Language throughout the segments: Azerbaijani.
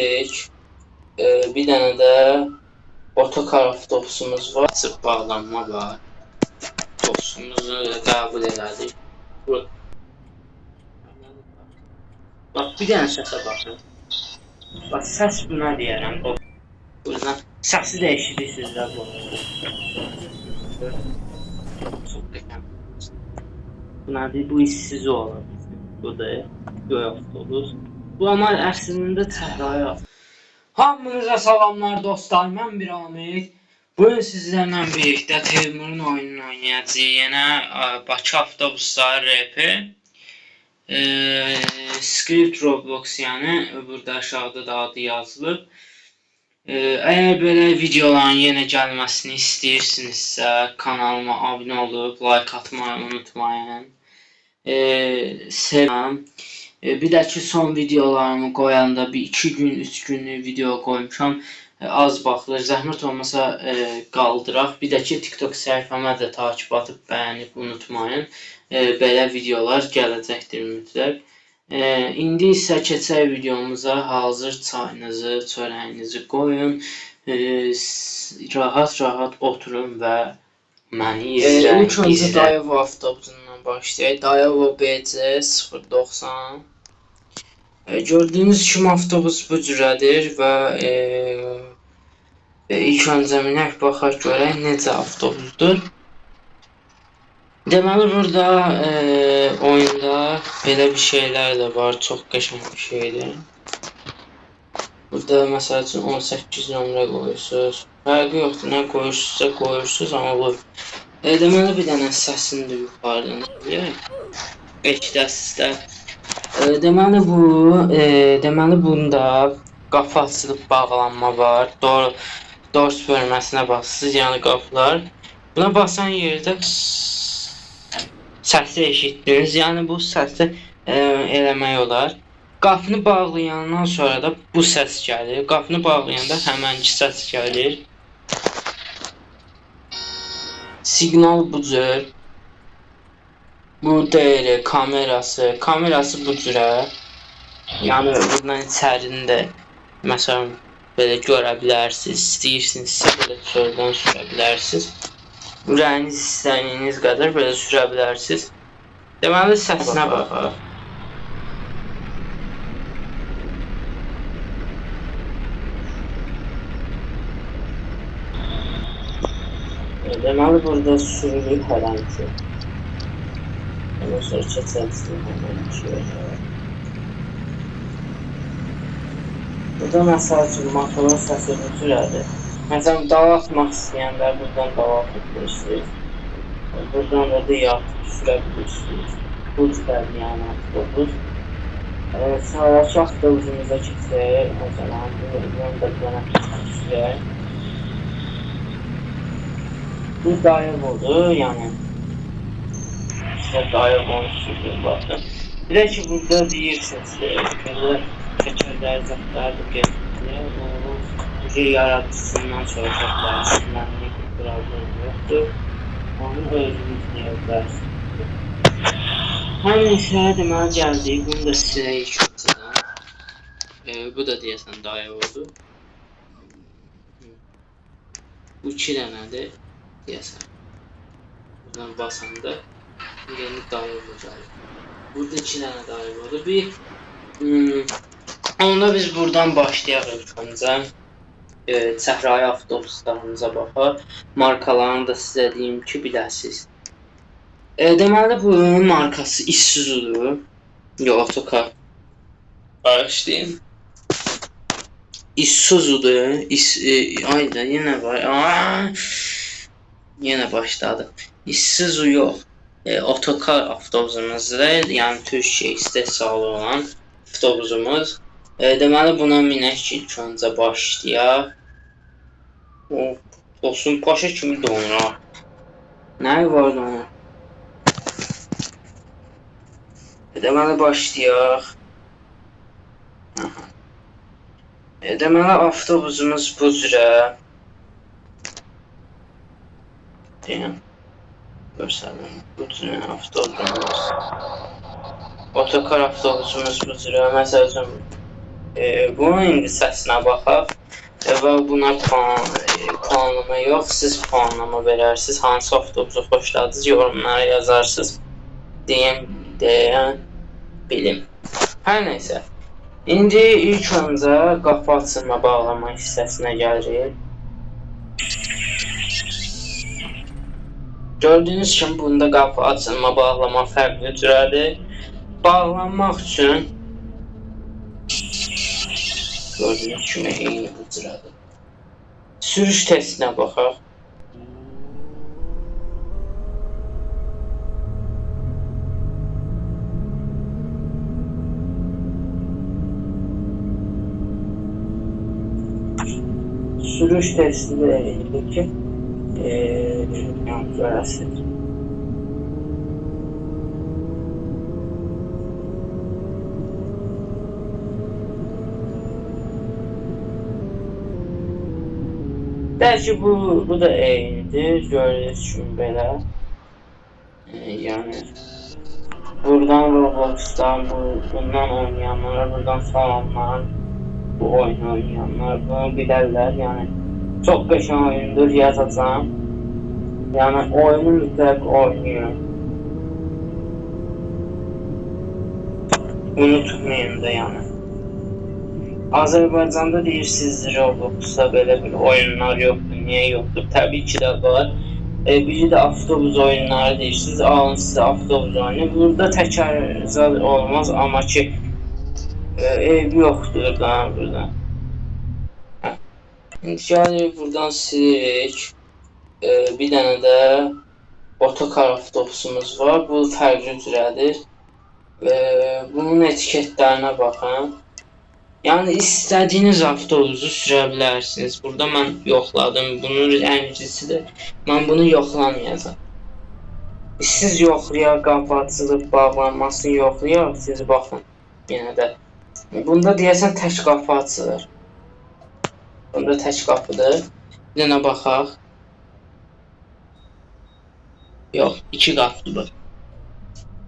Bir dənə də otokar avtobusumuz var. Açıq bağlanma var. Avtobusumuzu qəbul elədik. Bax, bir dənə səsə baxın. Bax, səs buna deyərəm. Buradan səsi dəyişirirsiniz də bu. Buna deyil, bu işsiz olur. Bu da göy avtobus. Bu ama əslində çəhraya. Hamınıza salamlar dostlar, mən bir Amir. Bugün sizlərlə birlikdə Teymurun oyununu oynayacağıq. Yenə Bakı avtobusları RP. Script Roblox yəni, burada aşağıda da adı yazılıb. Əgər belə videoların yenə gəlməsini istəyirsinizsə, kanalıma abunə olub, like atmayı unutmayın. Sevəm. Bir də ki, son videolarımı qoyanda bir 2 gün, 3 günlük video qoymuşam. Az baxılır, zəhmət olmasa qaldıraq. Bir də ki, TikTok səhifəmə də takip atıb bəyənib unutmayın. Belə videolar gələcəkdir mütləq. İndi isə keçək videomuza. Hazır çayınızı, çörəyinizi qoyun. Rahat oturun və məni izləyin. İlk öncə Dayevo avtobusundan başlayaq. Dayevo BC 090. Gördüyünüz kimi avtobus bu cürədir və ilk öncə minək baxaq görək necə avtobusdur. Deməli burada oyunda belə bir şeylər də var, çox qəşəng bir şeydir. Burada məsəl üçün 18 nömrə qoyursunuz. Fərqi yoxdur, nə qoyursunuzsa qoyursunuz, amma olur. Deməli bir dənə səsini də yuxarıdan eşidəsizdə. Deməli bunda qapı açılıb bağlanma var. Doors bölməsinə basırsınız, yəni qapılar. Buna basan yerdə səsi eşitdiniz. Yəni bu səsi eləmək olar. Qapını bağlayandan sonra da bu səs gəlir. Qapını bağlayanda həmənki səs gəlir. Siqnal bu cür. Bu deyil, kamerası bu cürə. Yəni buradan içərində məsələn belə görə bilərsiniz. İstəyirsinizsə belə çöldən sürə bilərsiniz. Ürəyiniz istədiyiniz qədər belə sürə bilərsiniz. Deməli səsinə baxaq. Deməli burada sürülür hər hansı. Ondan sonra keçəlisini həmən şöyle. Burada məsəl üçün motorun səsi bu cürədir. Məsələn dava atmaq istəyənlər buradan dava atabilirsiniz. Buradan da yatıb sürə bilirsiniz. Bu cürədir yəni avtobus. Sonraki avtobusumuza keçək. O zaman buradan da sürək. Bu Dayevo'dur yəni. Sizə Dayevonu sürdüm baxın. Bir də ki burada deyirsiniz. Keçərlər zətlərdir gətirdir. O yaradıcısından soracaqlar. Sizlərlə bir problem yoxdur. Onu özünüz deyəcəksiniz. Hər neysə deməli gəldik. Bunu da silək ilk öncədən. Bu da deyəsən Dayevo'dur. Bu 2 dənədir deyəsən. Buradan basanda yeni Dayevo gəlir. Burada 2 dənə Dayevo'dur. Onda biz buradan başlayaq ilk öncə. Çəhrayı avtobuslarımıza baxaq. Markalarını da sizə deyim ki, biləsiniz. Deməli bunun markası Isuzu'dur. Yox, otokar. Başlayayım. Isuzu'dur. Ayda yenə var. Yenə başladı. Isuzu yox. Otokar avtobusumuzdur. Yəni Türkiyə istehsalı olan avtobusumuz. Deməli buna minək ki, ilk öncə başlayaq. Olsun, paşa kimi donur. Nəyi var donur? Deməli başlayaq. Deməli avtobusumuz bu cürə. Deyəm. Görsəlim. Bu cürə avtobusumuz. Otokar avtobusumuz bu cürə. Məsəl üçün Bunun indi səsinə baxaq və buna puanlama yox, siz puanlama verərsiniz. Hansı avtobusu xoşladınız, yorumlara yazarsınız. Deyən bilim. Hər nəysə. İndi ilk öncə qapı açılma bağlama hissəsinə gəlirik. Gördüyünüz kimi bunda qapı açılma bağlama fərqli cürədir. Bağlanmaq üçün gördüyünüz kimi eyni bu cürədir. Sürüş testinə baxaq. Sürüş testi də eynidir ki, görəsiniz. Bəlkə bu da eynidir, gördüyünüz kimi belə. Yəni buradan Roblox'dan, bundan oynayanlara buradan salamlar. Bu oyunu oynayanlar bunu bilərlər. Yəni çox qəşəng oyundur, yazacağam. Yəni oyunu mütləq oynayın. Unutmayın da yəni. Azərbaycanda deyirsiniz Roblox'da belə bir oyunlar yoxdur. Niyə yoxdur? Təbii ki də var. Biri də avtobus oyunları deyirsiniz. Alın sizə avtobus oyunu. Burada təkrar olmaz amma ki ev yoxdur da burada. İndi gəlirik buradan silirik. Bir dənə də otokar avtobusumuz var. Bu fərqli cürədir. Bunun etiketlərinə baxın. Yəni istədiyiniz avtobusu sürə bilərsiniz. Burada mən yoxladım. Bunun əncisidir. Mən bunu yoxlamayacağam. Siz yoxlayaq, qapı açılıb bağlanmasını yoxlayaq. Siz baxın. Yenə də. Bunda deyəsən tək qapı açılır. Bunda tək qapıdır. Bir dənə baxaq. Yox, iki qapıdır bu.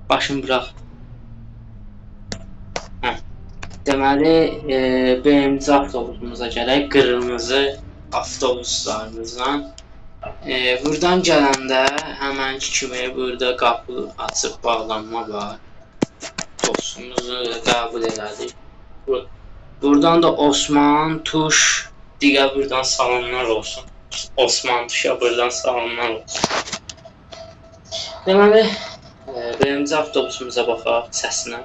Başını bıraq. Deməli, birinci avtobusumuza gələk, qırmızı avtobuslarımızdan. Buradan gələndə həmənki kimi burada qapı açıb bağlanma var. Dostumuzu qəbul elədik. Buradan da Osman Tuş, digər buradan salamlar olsun. Osman Tuş'a buradan salamlar olsun. Deməli, birinci avtobusumuza baxaq səsinə.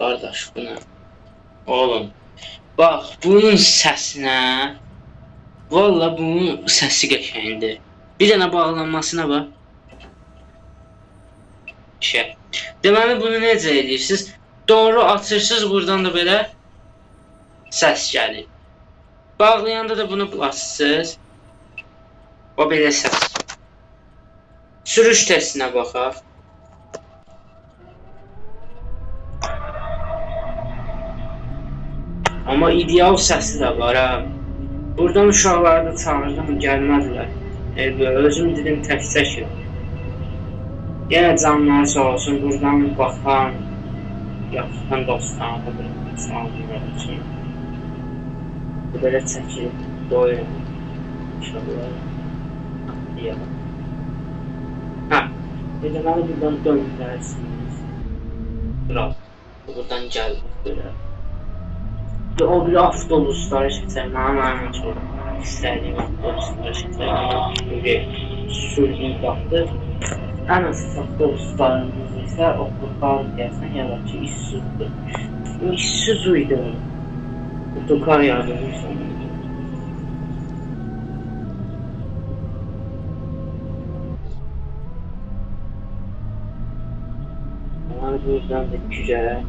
Qardaş, bu nə? Oğlum, bax, bunun səsinə, valla bunun səsi qəşəngdir. Bir dənə bağlanmasına bax. Deməli, bunu necə edirsiniz? Doğru açırsınız, buradan da belə səs gəlir. Bağlayanda da bunu basırsınız. O belə səs. Sürüş testinə baxaq. Amma ideal səsi də var ha. Buradan uşaqları da çağırdım, gəlmədilər. Özüm dedim tək-tək. Yenə canları sağ olsun, buradan baxan, yaxın dostlarımı da sağlayır olsun. Belə çəkilib, doyur. İnşallah. Deyəlim. Deməli buradan döndürərsiniz. Bırak. Buradan gəldik belə. O bir avtobusları keçirməm, mənim çox istədiyim avtobusları keçirməm. Sürdüyü baxdır. Ən əsas avtobuslarımız isə otokar deyəsən ya da ki, İssuzudur. O İssuzu idi. Otokar yazılmışsa. Buradan da güzel.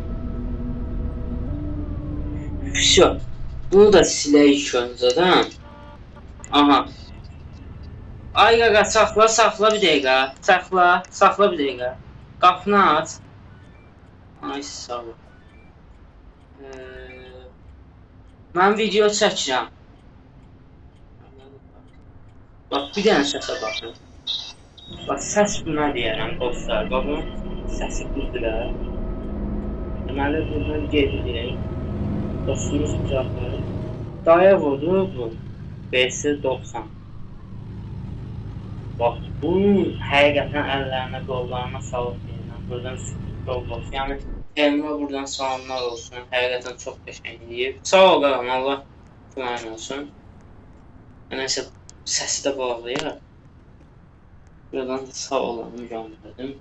Все. Bunu da siləyik öncədən. Aha. Ay qaqa, saxla bir dəqiqə. Saxla bir dəqiqə. Qapını aç. Ay sağ ol. Mən video çəkirəm. Bax, bir dənə səsə baxın. Bax, səs buna deyərəm dostlar. Baxın, səsi budur. Deməli buradan gedirik. Dostumuz uzaqdır. Daya vurdu bu. BS90. Bax, bunun həqiqətən əllərinə, qollarına sağlıq deyirəm. Buradan sürpriz olsun. Yəni, Emrah buradan salamlar olsun. Həqiqətən çox qəşəng deyib. Sağ ol qaram, Allah köməyin olsun. Nəsə, səsi də bağlayaq. Buradan sağ olanı göndərdim.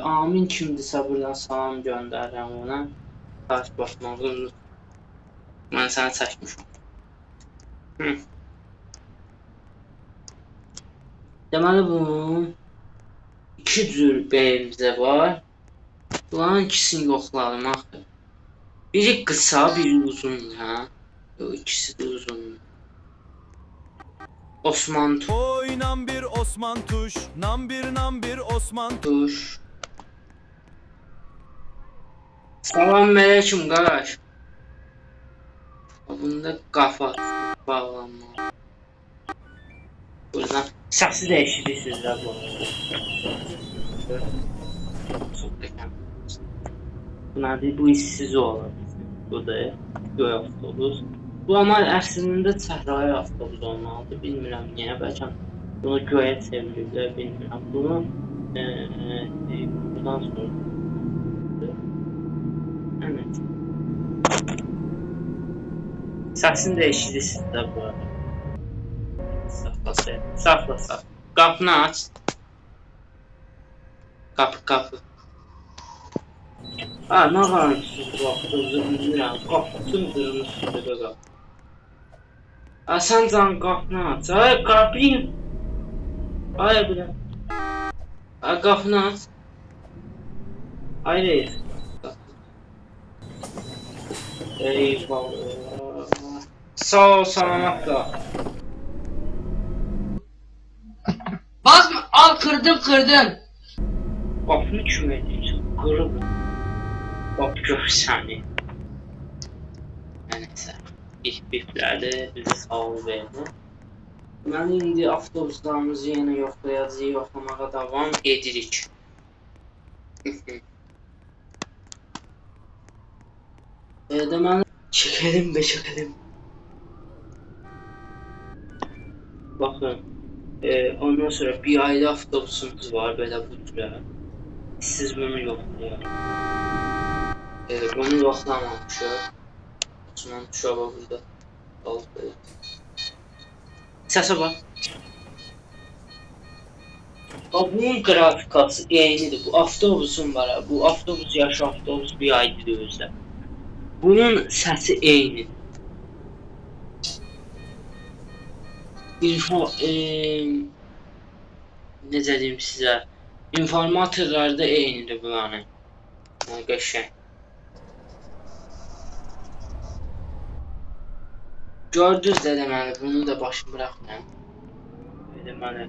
Amin kimdirsə buradan salam göndərirəm ona. Taş başmalı. Mən səni çəkmişəm. Deməli bunun iki cür beyimizə var. Bunların ikisini yoxlayalım axı. Biri qısa, biri uzun, hə? İkisi də uzun. Osman Tuş. Oy nam bir Osman Tuş, nam bir Osman Tuş. Selamünaleyküm qardaş. Bunda qafa bağlanmalı. Buradan səsi dəyişirirsiniz də bu. Bu işsiz olur. Bu da göy avtobus. Bu ama əslində səhrayı avtobus olmalıdır. Bilmirəm niyə, bəlkə bunu göyə çevirirlər, bilmirəm. Bunu buradan sonra. Evet. Səsini dəyişirirsiniz də bu arada. Saxla. Qapını aç. Qapı. Ha, nə qarşısız bu avtobusu bilmirəm. Qapısın qırmızıdır qapı. Ha, sən can qapını aç. Ay, qapıyı. Ay, biləm. Ha, qapını aç. Ay, reis. Eyvallah. Sağ ol, salamat qal. Basma, al kırdım. Qapını kim edirsən? Qırıb. Bak gör səni. Nəysə. Biflərdə bizi sağ ol verdi. Mən indi avtobuslarımızı yenə yoxlayacağıq, yoxlamağa davam edirik. Deməli, çəkəlim. Baxın, ondan sonra bir ayda avtobusumuz var, belə bu türə. Siz bunu yoxlayın. Bunu yoxlamamışıq. Osman Tuşa burada qaldı. Səsə bax. Bunun qrafikası eynidir. Bu avtobusun var. Bu avtobus yaşı avtobus bir aydır özdə. Bunun səsi eynidir. Necə deyim sizə? İnformatorlar da eynidir buranın. Qəşəng. Gördünüz də deməli, bunu da başım bıraxmayın. Deməli,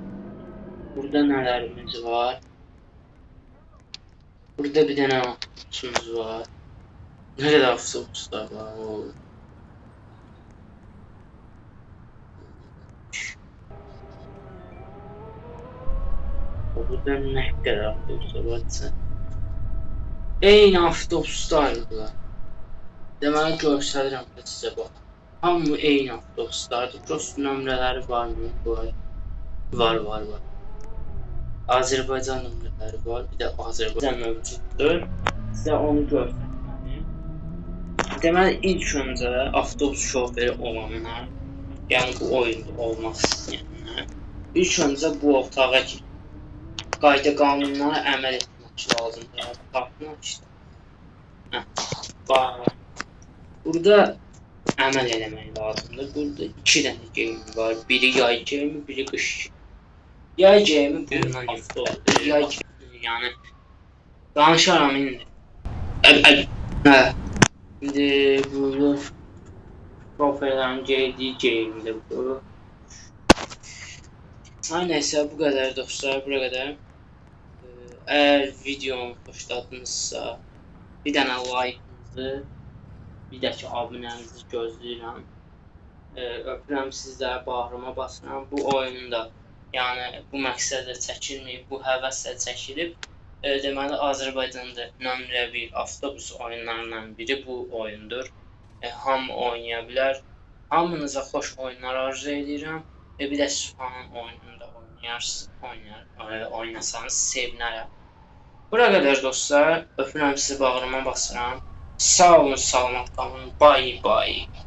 burada nələrimiz var? Burada bir dənə avtobusumuz var. Nə qədər avtobuslar var? Burada nə qədər avtobuslar var? Eyni avtobuslardır. Deməli, göstərirəm sizə bax. Hamı eyni avtobuslardır. Prost nömrələri varmı? Var. Azərbaycan nömrələri var. Bir də Azərbaycan mövcuddur. Sizə onu göstərməliyim. Deməli, ilk öncə avtobus şoförü olanlar, yəni bu oyunda olmaq istəyənlər, ilk öncə bu otağa ki, qayda qanunlara əməl etmək lazımdır. Tapmaq işte. Bax. Burada əməl eləmək lazımdır. Burada iki dənə geyim var. Biri yay geyimi, biri qış geyimi. Yay geyimi bundan yoxdur. Yay geyimi, yəni danışaram indi. İndi bu şoferlərin geydiyi geyimdir bu. Nəysə, bu qədər dostlar, bura qədər. Əgər videomu xoşladınızsa, bir dənə like-ınızı, bir də ki, abunənizi gözləyirəm. Öpürəm sizləri, bağrıma basıram. Bu oyunda, yəni bu məqsədlə çəkilməyib, bu həvəslə çəkilib. Deməli Azərbaycanda nömrə 1 avtobus oyunlarından biri bu oyundur. Hamı oynaya bilər. Hamınıza xoş oyunlar arzu edirəm. Bir də Sübhanın oyununu da oynasanız sevinərəm. Bura qədər dostlar, öpürəm sizi, bağrıma basıram. Sağ olun, salamat qalın. Bye bye.